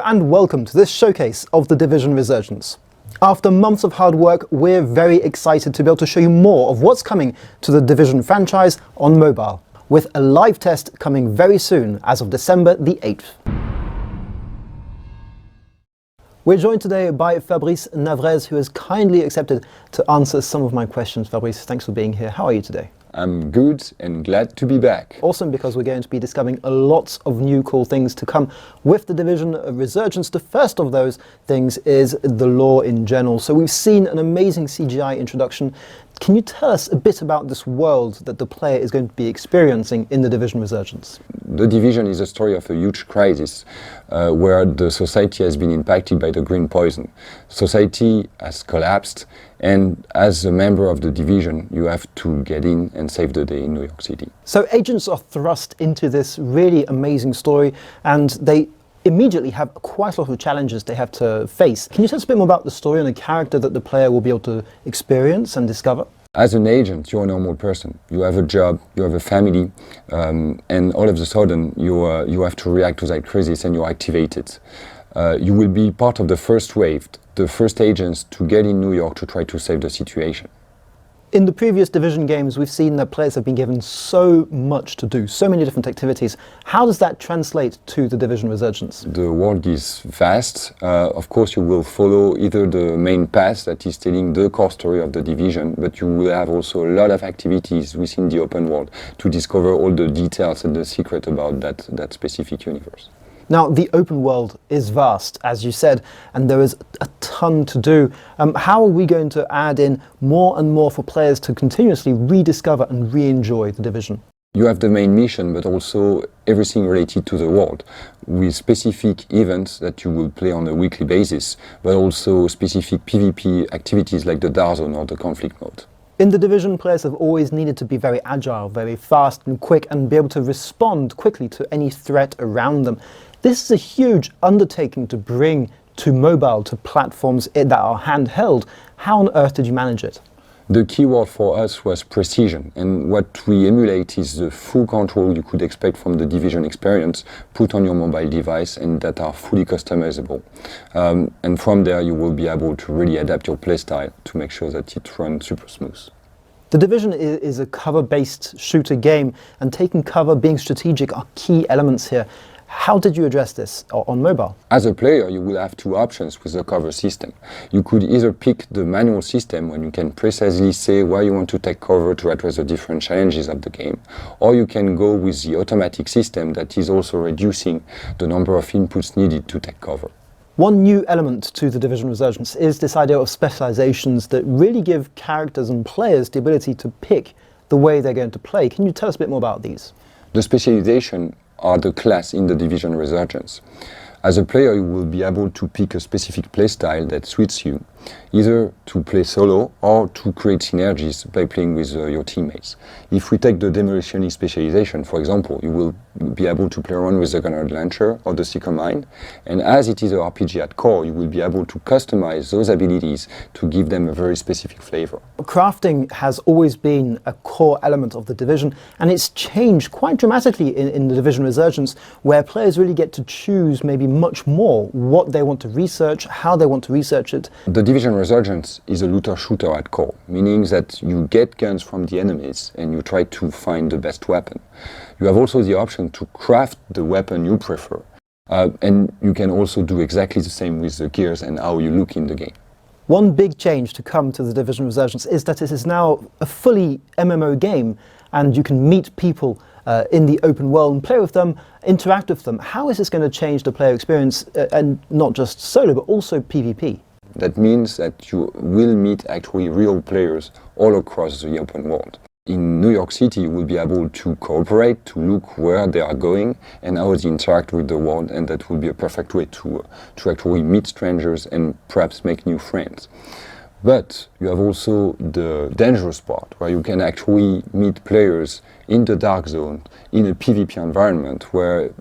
and welcome to this showcase of the Division Resurgence. After months of hard work, we're very excited to be able to show you more of what's coming to the Division franchise on mobile, with a live test coming very soon as of December the 8th. We're joined today by Fabrice Navrez, who has kindly accepted to answer some of my questions. Fabrice, thanks for being here. How are you today? I'm good and glad to be back. Awesome, because we're going to be discovering lots of new cool things to come with the Division Resurgence. The first of those things is the lore in general. So we've seen an amazing CGI introduction. Can you tell us a bit about this world that the player is going to be experiencing in the Division Resurgence? The Division is a story of a huge crisis where the society has been impacted by the green poison. Society has collapsed, and as a member of the Division, you have to get in and save the day in New York City. So agents are thrust into this really amazing story, and they immediately have quite a lot of challenges they have to face. Can you tell us a bit more about the story and the character that the player will be able to experience and discover? As an agent, you're a normal person. You have a job, you have a family, and all of a sudden you have to react to that crisis and you're activated. You will be part of the first wave, the first agents to get in New York to try to save the situation. In the previous Division games, we've seen that players have been given so much to do, so many different activities. How does that translate to the Division Resurgence? The world is vast. Of course, you will follow either the main path that is telling the core story of the Division, but you will have also a lot of activities within the open world to discover all the details and the secret about that specific universe. Now, the open world is vast, as you said, and there is a ton to do. How are we going to add in more and more for players to continuously rediscover and re-enjoy the Division? You have the main mission, but also everything related to the world, with specific events that you will play on a weekly basis, but also specific PvP activities like the Dark Zone or the conflict mode. In the Division, players have always needed to be very agile, very fast and quick, and be able to respond quickly to any threat around them. This is a huge undertaking to bring to mobile, to platforms that are handheld. How on earth did you manage it? The key word for us was precision, and what we emulate is the full control you could expect from the Division experience put on your mobile device and that are fully customizable. And from there you will be able to really adapt your playstyle to make sure that it runs super smooth. The Division is a cover-based shooter game, and taking cover, being strategic are key elements here. How did you address this on mobile? As a player, you will have two options with the cover system. You could either pick the manual system, when you can precisely say where you want to take cover to address the different challenges of the game, or you can go with the automatic system that is also reducing the number of inputs needed to take cover. One new element to the Division Resurgence is this idea of specializations that really give characters and players the ability to pick the way they're going to play. Can you tell us a bit more about these? The specialization are the class in the Division Resurgence. As a player, you will be able to pick a specific playstyle that suits you, either to play solo or to create synergies by playing with your teammates. If we take the demolitionist specialization, for example, you will be able to play around with the gunner launcher or the seeker mine, and as it is an RPG at core, you will be able to customize those abilities to give them a very specific flavor. Crafting has always been a core element of the Division, and it's changed quite dramatically in the Division Resurgence, where players really get to choose maybe much more what they want to research, how they want to research it. The Division Resurgence is a looter-shooter at core, meaning that you get guns from the enemies and you try to find the best weapon. You have also the option to craft the weapon you prefer, and you can also do exactly the same with the gears and how you look in the game. One big change to come to the Division Resurgence is that it is now a fully MMO game, and you can meet people in the open world and play with them, interact with them. How is this going to change the player experience, and not just solo, but also PvP? That means that you will meet actually real players all across the open world. In New York City, you will be able to cooperate, to look where they are going and how they interact with the world, and that will be a perfect way to actually meet strangers and perhaps make new friends. But you have also the dangerous part, where you can actually meet players in the Dark Zone, in a PvP environment, where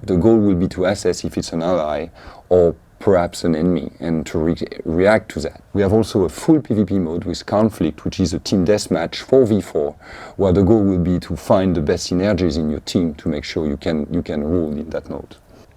the goal will be to assess if it's an ally or perhaps an enemy, and to react to that. We have also a full PvP mode with conflict, which is a team deathmatch 4v4, where the goal will be to find the best synergies in your team to make sure you can rule in that mode.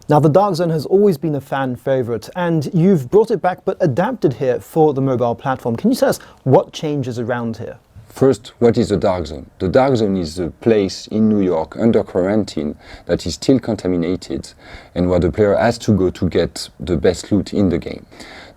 Now, the Dark Zone has always been a fan favorite, and you've brought it back but adapted here for the mobile platform. Can you tell us what changes around here? First, what is the Dark Zone? The Dark Zone is a place in New York under quarantine that is still contaminated and where the player has to go to get the best loot in the game.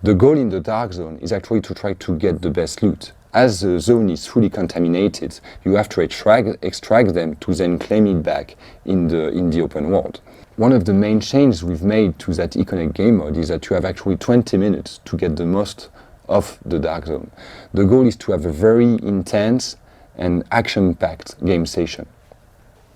The goal in the Dark Zone is actually to try to get the best loot. As the zone is fully contaminated, you have to extract them to then claim it back in the open world. One of the main changes we've made to that Iconic game mode is that you have actually 20 minutes to get the most of the Dark Zone. The goal is to have a very intense and action-packed game session.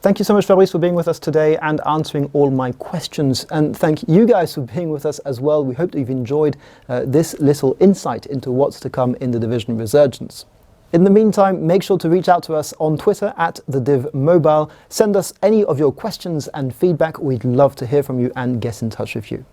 Thank you so much, Fabrice, for being with us today and answering all my questions. And thank you guys for being with us as well. We hope that you've enjoyed this little insight into what's to come in the Division Resurgence. In the meantime, make sure to reach out to us on Twitter at @TheDivMobile. Send us any of your questions and feedback. We'd love to hear from you and get in touch with you.